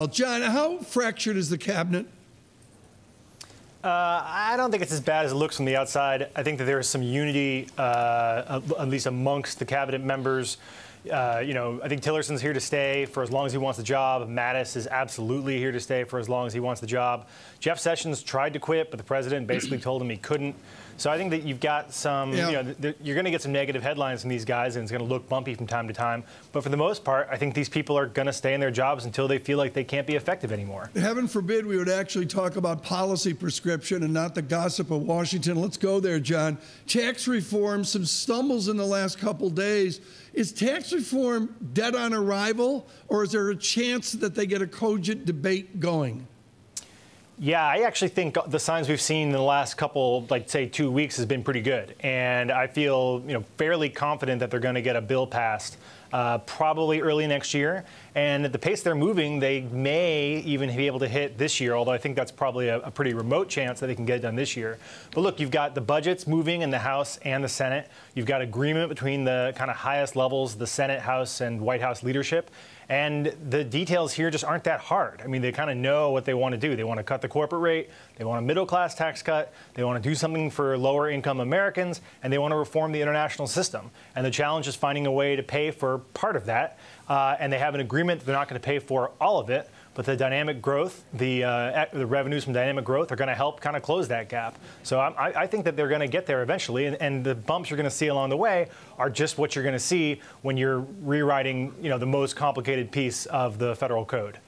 Well, John, how fractured is the cabinet? I don't think it's as bad as it looks from the outside. I think that there is some unity, at least amongst the cabinet members. I think Tillerson's here to stay for as long as he wants the job. Mattis is absolutely here to stay for as long as he wants the job. Jeff Sessions tried to quit, but the president basically told him he couldn't. So I think that you've got some, you're going to get some negative headlines from these guys, and it's going to look bumpy from time to time. But for the most part, I think these people are going to stay in their jobs until they feel like they can't be effective anymore. Heaven forbid we would actually talk about policy prescription and not the gossip of Washington. Let's go there, John. Tax reform, some stumbles in the last couple days. Is tax reform dead on arrival, or is there a chance that they get a cogent debate going? Yeah, I actually think the signs we've seen in the last couple, say 2 weeks, has been pretty good. And I feel, fairly confident that they're going to get a bill passed probably early next year. And at the pace they're moving, they may even be able to hit this year, although I think that's probably a pretty remote chance that they can get it done this year. But look, you've got the budgets moving in the House and the Senate. You've got agreement between the kind of highest levels, the Senate, House, and White House leadership. And the details here just aren't that hard. I mean, they kind of know what they want to do. They want to cut the corporate rate. They want a middle-class tax cut. They want to do something for lower-income Americans. And they want to reform the international system. And the challenge is finding a way to pay for part of that. And they have an agreement that they're not going to pay for all of it. But the dynamic growth, the revenues from dynamic growth are going to help kind of close that gap. So I think that they're going to get there eventually. And the bumps you're going to see along the way are just what you're going to see when you're rewriting, the most complicated piece of the federal code.